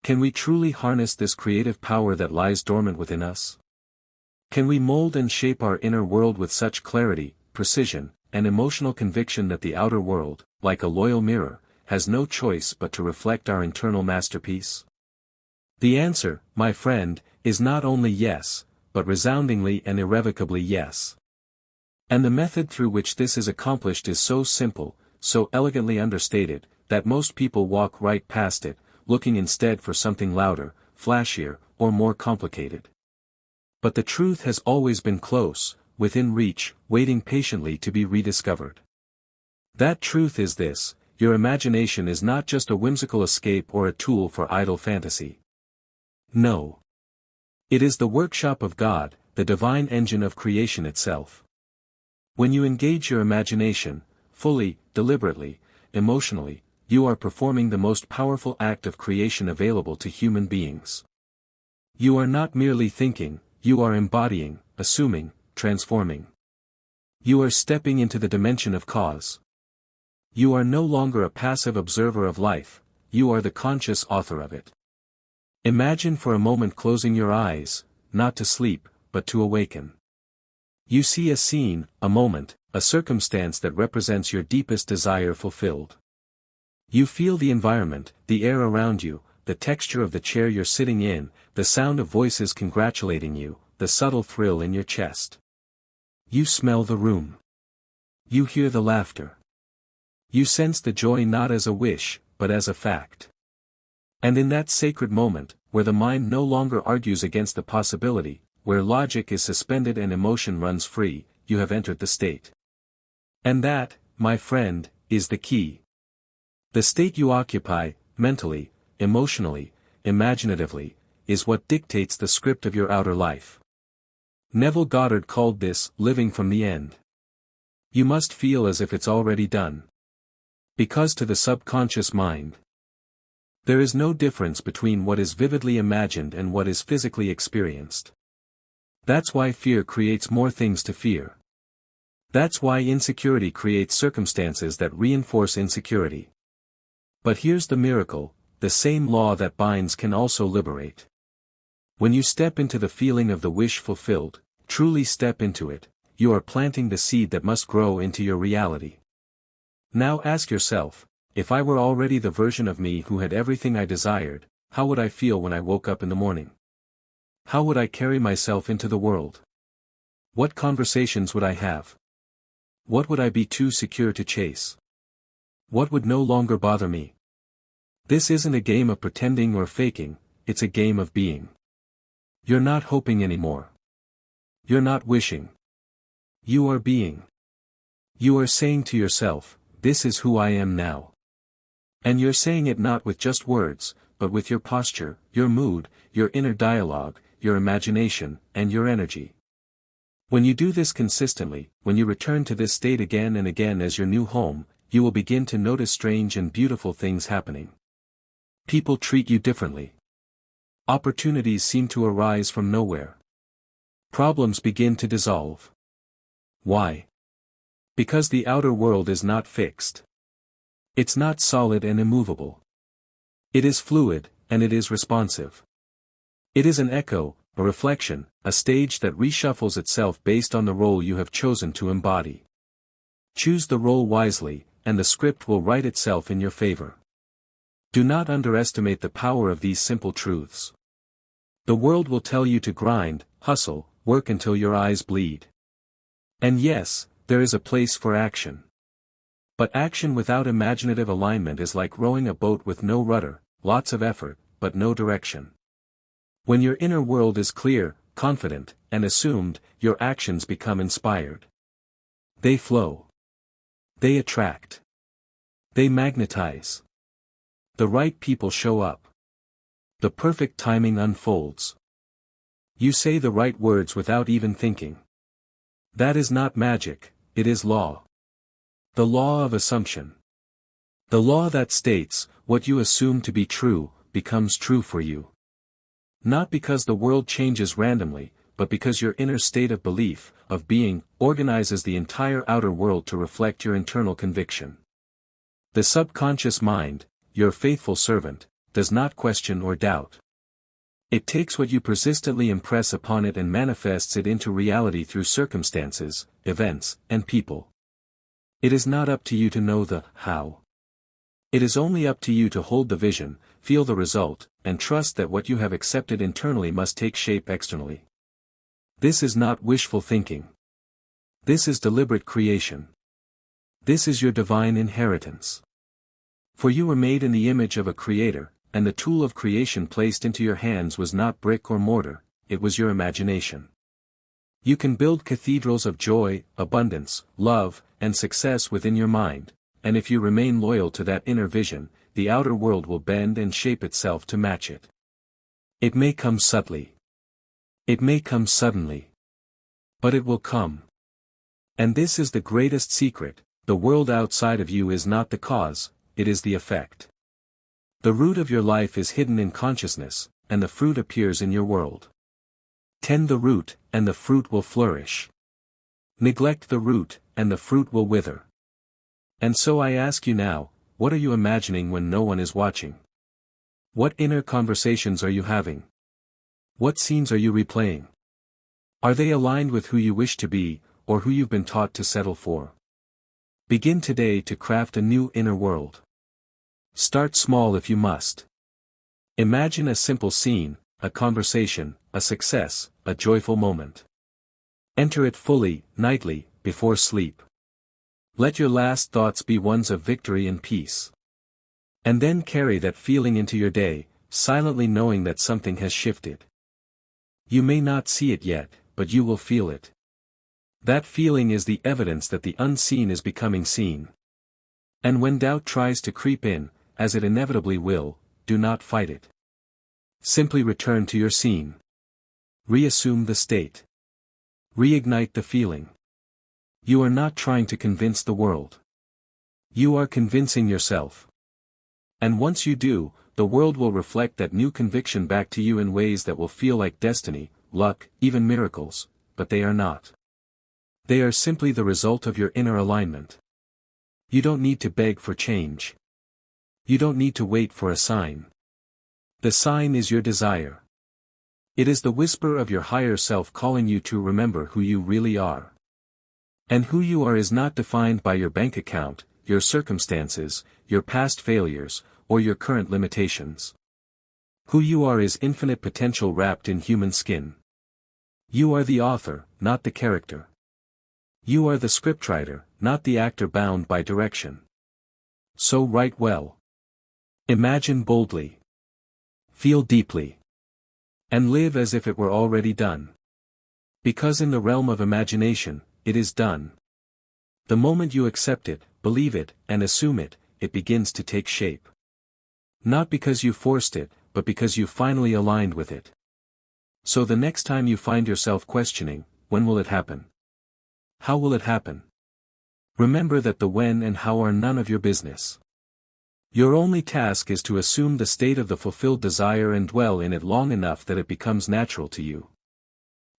Can we truly harness this creative power that lies dormant within us? Can we mold and shape our inner world with such clarity, precision, and emotional conviction that the outer world, like a loyal mirror, has no choice but to reflect our internal masterpiece? The answer, my friend, is not only yes, but resoundingly and irrevocably yes. And the method through which this is accomplished is so simple, so elegantly understated, that most people walk right past it, looking instead for something louder, flashier, or more complicated. But the truth has always been close, within reach, waiting patiently to be rediscovered. That truth is this: your imagination is not just a whimsical escape or a tool for idle fantasy. No. It is the workshop of God, the divine engine of creation itself. When you engage your imagination, fully, deliberately, emotionally, you are performing the most powerful act of creation available to human beings. You are not merely thinking, you are embodying, assuming, transforming. You are stepping into the dimension of cause. You are no longer a passive observer of life, you are the conscious author of it. Imagine for a moment closing your eyes, not to sleep, but to awaken. You see a scene, a moment, a circumstance that represents your deepest desire fulfilled. You feel the environment, the air around you, the texture of the chair you're sitting in, the sound of voices congratulating you, the subtle thrill in your chest. You smell the room. You hear the laughter. You sense the joy not as a wish, but as a fact. And in that sacred moment, where the mind no longer argues against the possibility, where logic is suspended and emotion runs free, you have entered the state. And that, my friend, is the key. The state you occupy, mentally, emotionally, imaginatively, is what dictates the script of your outer life. Neville Goddard called this living from the end. You must feel as if it's already done. Because to the subconscious mind, there is no difference between what is vividly imagined and what is physically experienced. That's why fear creates more things to fear. That's why insecurity creates circumstances that reinforce insecurity. But here's the miracle: the same law that binds can also liberate. When you step into the feeling of the wish fulfilled, truly step into it, you are planting the seed that must grow into your reality. Now ask yourself, if I were already the version of me who had everything I desired, how would I feel when I woke up in the morning? How would I carry myself into the world? What conversations would I have? What would I be too secure to chase? What would no longer bother me? This isn't a game of pretending or faking, it's a game of being. You're not hoping anymore. You're not wishing. You are being. You are saying to yourself, this is who I am now. And you're saying it not with just words, but with your posture, your mood, your inner dialogue, your imagination, and your energy. When you do this consistently, when you return to this state again and again as your new home, you will begin to notice strange and beautiful things happening. People treat you differently. Opportunities seem to arise from nowhere. Problems begin to dissolve. Why? Because the outer world is not fixed. It's not solid and immovable. It is fluid, and it is responsive. It is an echo, a reflection, a stage that reshuffles itself based on the role you have chosen to embody. Choose the role wisely, and the script will write itself in your favor. Do not underestimate the power of these simple truths. The world will tell you to grind, hustle, work until your eyes bleed. And yes, there is a place for action. But action without imaginative alignment is like rowing a boat with no rudder, lots of effort, but no direction. When your inner world is clear, confident, and assumed, your actions become inspired. They flow. They attract. They magnetize. The right people show up. The perfect timing unfolds. You say the right words without even thinking. That is not magic, it is law. The law of assumption. The law that states, what you assume to be true, becomes true for you. Not because the world changes randomly, but because your inner state of belief, of being, organizes the entire outer world to reflect your internal conviction. The subconscious mind, your faithful servant, does not question or doubt. It takes what you persistently impress upon it and manifests it into reality through circumstances, events, and people. It is not up to you to know the how. It is only up to you to hold the vision, feel the result, and trust that what you have accepted internally must take shape externally. This is not wishful thinking. This is deliberate creation. This is your divine inheritance. For you were made in the image of a creator, and the tool of creation placed into your hands was not brick or mortar, it was your imagination. You can build cathedrals of joy, abundance, love, and success within your mind, and if you remain loyal to that inner vision, the outer world will bend and shape itself to match it. It may come subtly. It may come suddenly. But it will come. And this is the greatest secret: the world outside of you is not the cause, it is the effect. The root of your life is hidden in consciousness, and the fruit appears in your world. Tend the root, and the fruit will flourish. Neglect the root, and the fruit will wither. And so I ask you now, what are you imagining when no one is watching? What inner conversations are you having? What scenes are you replaying? Are they aligned with who you wish to be, or who you've been taught to settle for? Begin today to craft a new inner world. Start small if you must. Imagine a simple scene, a conversation, a success, a joyful moment. Enter it fully, nightly, before sleep. Let your last thoughts be ones of victory and peace. And then carry that feeling into your day, silently knowing that something has shifted. You may not see it yet, but you will feel it. That feeling is the evidence that the unseen is becoming seen. And when doubt tries to creep in, as it inevitably will, do not fight it. Simply return to your scene. Reassume the state. Reignite the feeling. You are not trying to convince the world. You are convincing yourself. And once you do, the world will reflect that new conviction back to you in ways that will feel like destiny, luck, even miracles, but they are not. They are simply the result of your inner alignment. You don't need to beg for change. You don't need to wait for a sign. The sign is your desire. It is the whisper of your higher self calling you to remember who you really are. And who you are is not defined by your bank account, your circumstances, your past failures, or your current limitations. Who you are is infinite potential wrapped in human skin. You are the author, not the character. You are the scriptwriter, not the actor bound by direction. So write well. Imagine boldly. Feel deeply. And live as if it were already done. Because in the realm of imagination, it is done. The moment you accept it, believe it, and assume it, it begins to take shape. Not because you forced it, but because you finally aligned with it. So the next time you find yourself questioning, when will it happen? How will it happen? Remember that the when and how are none of your business. Your only task is to assume the state of the fulfilled desire and dwell in it long enough that it becomes natural to you.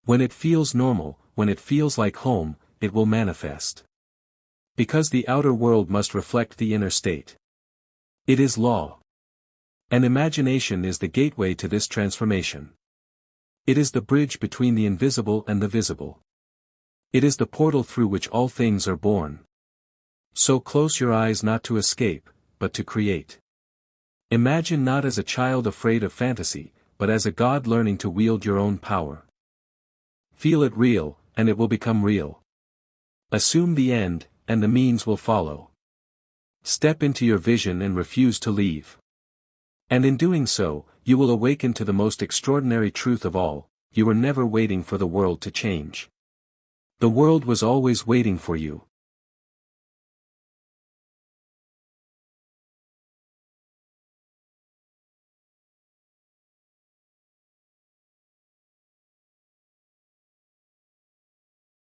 When it feels normal, when it feels like home, it will manifest. Because the outer world must reflect the inner state. It is law. And imagination is the gateway to this transformation. It is the bridge between the invisible and the visible. It is the portal through which all things are born. So close your eyes not to escape, but to create. Imagine not as a child afraid of fantasy, but as a God learning to wield your own power. Feel it real, and it will become real. Assume the end, and the means will follow. Step into your vision and refuse to leave. And in doing so, you will awaken to the most extraordinary truth of all: you were never waiting for the world to change. The world was always waiting for you.